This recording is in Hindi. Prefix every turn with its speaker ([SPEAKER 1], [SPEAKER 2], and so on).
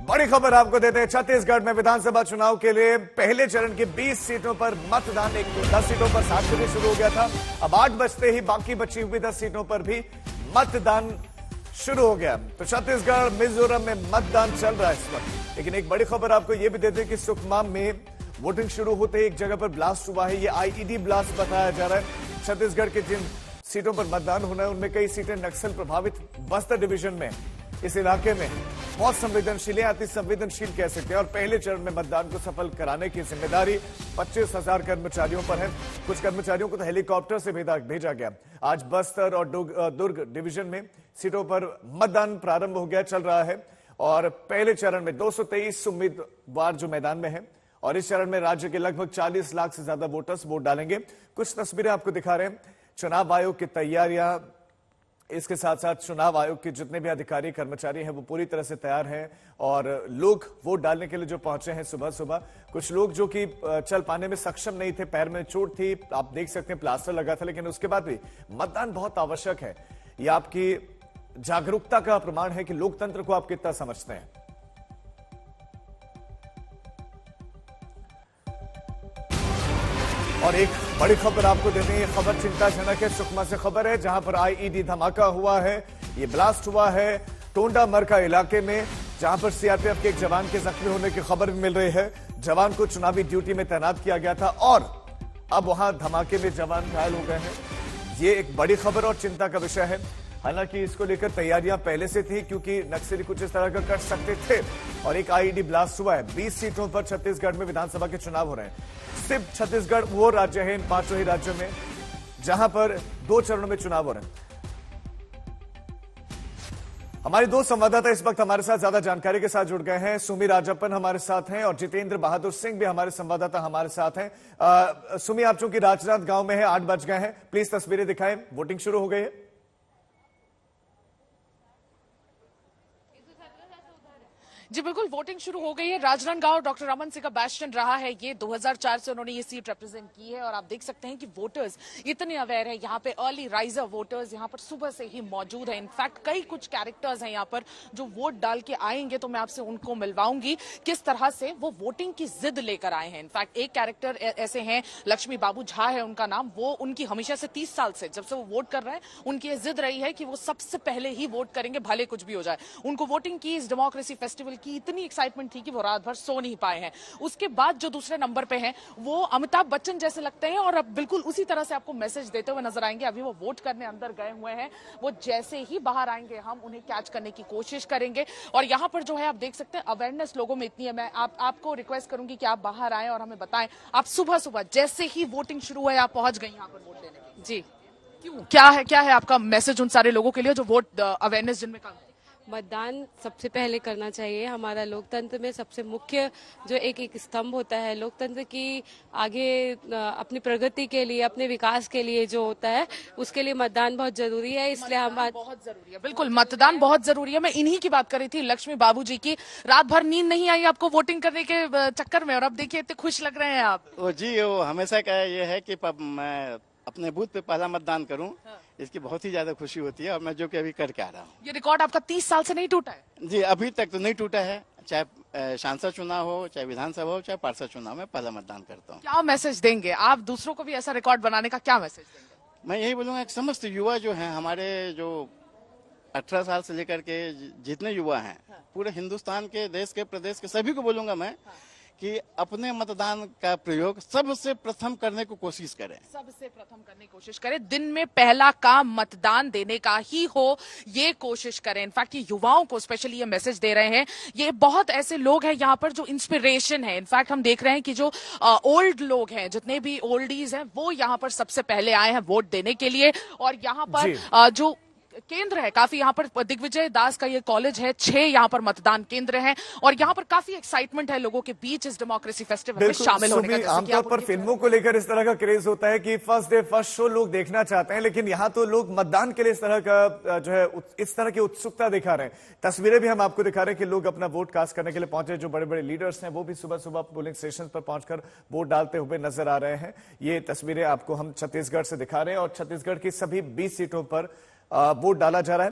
[SPEAKER 1] बड़ी खबर आपको देते हैं। छत्तीसगढ़ में विधानसभा चुनाव के लिए पहले चरण की 20 सीटों पर मतदान 10 सीटों पर 7 बजे शुरू हो गया था। अब 8 बजते ही बाकी बची हुई 10 सीटों पर भी मतदान शुरू हो गया। तो छत्तीसगढ़ मिजोरम में मतदान चल रहा है इस वक्त। लेकिन एक बड़ी खबर आपको यह भी देते हैं कि सुकमा में वोटिंग शुरू होते ही एक जगह पर ब्लास्ट हुआ है। यह आईईडी ब्लास्ट बताया जा रहा है। छत्तीसगढ़ के जिन सीटों पर मतदान होना है उनमें कई सीटें नक्सल प्रभावित बस्तर डिवीजन में। इस इलाके में बहुत संवेदनशील है, अति संवेदनशील कह सकते हैं। और पहले चरण में मतदान को सफल कराने की जिम्मेदारी 25,000 कर्मचारियों पर है। कुछ कर्मचारियों को तो हेलीकॉप्टर से भेजा गया। आज बस्तर और दुर्ग डिवीजन में सीटों पर मतदान प्रारंभ हो गया, चल रहा है। और पहले चरण में 223 उम्मीदवार जो मैदान में है और इस चरण में राज्य के लगभग 40 लाख से ज्यादा वोटर्स वोट डालेंगे। कुछ तस्वीरें आपको दिखा रहे हैं। चुनाव आयोग की तैयारियां, इसके साथ साथ चुनाव आयोग के जितने भी अधिकारी कर्मचारी हैं वो पूरी तरह से तैयार हैं। और लोग वोट डालने के लिए जो पहुंचे हैं सुबह सुबह, कुछ लोग जो कि चल पाने में सक्षम नहीं थे, पैर में चोट थी, आप देख सकते हैं प्लास्टर लगा था, लेकिन उसके बाद भी मतदान बहुत आवश्यक है। यह आपकी जागरूकता का प्रमाण है कि लोकतंत्र को आप कितना समझते हैं। और एक बड़ी खबर आपको देते हैं। ये खबर चिंताजनक है। सुकमा से खबर है जहां पर आईईडी धमाका हुआ है। ये ब्लास्ट हुआ है टोंडा मरका इलाके में, जहां पर सीआरपीएफ के एक जवान के जख्मी होने की खबर भी मिल रही है। जवान को चुनावी ड्यूटी में तैनात किया गया था और अब वहां धमाके में जवान घायल हो गए हैं। ये एक बड़ी खबर और चिंता का विषय है। हालांकि इसको लेकर तैयारियां पहले से थी क्योंकि नक्सली कुछ इस तरह का कर सकते थे। और एक आईईडी ब्लास्ट हुआ है। 20 सीटों पर छत्तीसगढ़ में विधानसभा के चुनाव हो रहे हैं। सिर्फ छत्तीसगढ़ वो राज्य है इन 5 ही राज्यों में जहां पर 2 चरणों में चुनाव हो रहे हैं। हमारे 2 संवाददाता इस वक्त हमारे साथ ज्यादा जानकारी के साथ जुड़ गए हैं। सुमी राजप्पन हमारे साथ हैं और जितेंद्र बहादुर सिंह भी हमारे संवाददाता हमारे साथ हैं। सुमी, आप चूंकि राजनांद गांव में है, 8 बज गए हैं, प्लीज तस्वीरें दिखाएं। वोटिंग शुरू हो गई है।
[SPEAKER 2] जी बिल्कुल, वोटिंग शुरू हो गई है। राजनांदगांव डॉक्टर रमन सिंह का बैस्टन रहा है। ये 2004 से उन्होंने ये सीट रिप्रेजेंट की है और आप देख सकते हैं कि वोटर्स इतने अवेयर है। यहाँ पे अर्ली राइजर वोटर्स यहाँ पर सुबह से ही मौजूद है। इनफैक्ट कई कुछ कैरेक्टर्स हैं यहाँ पर जो वोट डाल के आएंगे, तो मैं आपसे उनको मिलवाऊंगी किस तरह से वो वोटिंग की जिद लेकर आए हैं। इनफैक्ट एक कैरेक्टर ऐसे हैं, लक्ष्मी बाबू झा है उनका नाम। वो उनकी हमेशा से 30 साल से जब से वो वोट कर रहे हैं, उनकी जिद रही है कि वो सबसे पहले ही वोट करेंगे, भले कुछ भी हो जाए। उनको वोटिंग की, इस डेमोक्रेसी फेस्टिवल की इतनी एक्साइटमेंट थी कि वो रात भर सो नहीं पाए हैं। उसके बाद जो दूसरे नंबर पे हैं वो अमिताभ बच्चन जैसे लगते हैं और अब बिल्कुल उसी तरह से आपको मैसेज देते हुए नजर आएंगे। अभी वो वोट करने अंदर गए हुए हैं। वो जैसे ही बाहर आएंगे हम उन्हें कैच करने की कोशिश करेंगे। और यहाँ पर जो है आप देख सकते हैं अवेयरनेस लोगों में इतनी है। मैं आपको रिक्वेस्ट करूंगी कि आप बाहर आए और हमें बताएं, आप सुबह सुबह जैसे ही वोटिंग शुरू है आप पहुंच गई यहाँ पर वोट देने के लिए। जी, क्यों, क्या है आपका मैसेज उन सारे लोगों के लिए जो वोट अवेयरनेस जिनमें काम?
[SPEAKER 3] मतदान सबसे पहले करना चाहिए। हमारा लोकतंत्र में सबसे मुख्य जो एक स्तंभ होता है लोकतंत्र की आगे अपनी प्रगति के लिए, अपने विकास के लिए जो होता है, उसके लिए मतदान बहुत जरूरी है। इसलिए हम
[SPEAKER 2] बहुत जरूरी है। बिल्कुल, मतदान बहुत जरूरी है। मैं इन्हीं की बात कर रही थी, लक्ष्मी बाबू जी की। रात भर नींद नहीं आई आपको वोटिंग करने के चक्कर में और अब देखिए इतने खुश लग रहे हैं आप।
[SPEAKER 4] जी, वो हमेशा का ये है कि मैं अपने बूथ पे पहला मतदान करूं। हाँ। इसकी बहुत ही ज्यादा खुशी होती है और मैं जो कि अभी करके आ रहा हूं।
[SPEAKER 2] ये रिकॉर्ड आपका 30 साल से नहीं टूटा है?
[SPEAKER 4] जी, अभी तक तो नहीं टूटा है। चाहे सांसद चुनाव हो, चाहे विधानसभा हो, चाहे पार्षद चुनाव में पहला मतदान करता हूँ।
[SPEAKER 2] क्या मैसेज देंगे आप दूसरों को भी ऐसा रिकॉर्ड बनाने का? क्या मैसेज देंगे?
[SPEAKER 4] मैं यही बोलूंगा कि समस्त युवा जो है हमारे, जो 18 साल से लेकर के जितने युवा हैं, पूरे हिंदुस्तान के, देश के, प्रदेश के सभी को बोलूंगा मैं कि अपने मतदान का प्रयोग सबसे प्रथम करने को कोशिश करें।
[SPEAKER 2] सबसे प्रथम करने की कोशिश करें। दिन में पहला काम मतदान देने का ही हो, ये कोशिश करें। इनफैक्ट ये युवाओं को स्पेशली ये मैसेज दे रहे हैं। ये बहुत ऐसे लोग हैं यहाँ पर जो इंस्पिरेशन है। इनफैक्ट हम देख रहे हैं कि जो ओल्ड लोग हैं, जितने भी ओल्डीज हैं, वो यहाँ पर सबसे पहले आए हैं वोट देने के लिए। और यहाँ पर जो केंद्र है, काफी यहाँ पर दिग्विजय दास का ये कॉलेज है, 6 यहाँ पर मतदान केंद्र हैं और यहाँ पर काफी एक्साइटमेंट है लोगों के बीच इस डेमोक्रेसी फेस्टिवल में शामिल होने का।
[SPEAKER 1] आमतौर पर फिल्मों को लेकर इस तरह का क्रेज होता है कि फर्स्ट डे फर्स्ट शो लोग देखना चाहते हैं, लेकिन यहाँ तो लोग मतदान के लिए इस तरह का जो है इस तरह की उत्सुकता दिखा रहे हैं। तस्वीरें भी हम आपको दिखा रहे हैं कि लोग अपना वोट कास्ट करने के लिए पहुंचे। जो बड़े बड़े लीडर्स हैं वो भी सुबह सुबह पोलिंग स्टेशन पर पहुंचकर वोट डालते हुए नजर आ रहे हैं। ये तस्वीरें आपको हम छत्तीसगढ़ से दिखा रहे हैं और छत्तीसगढ़ की सभी 20 सीटों पर वोट डाला जा रहा है।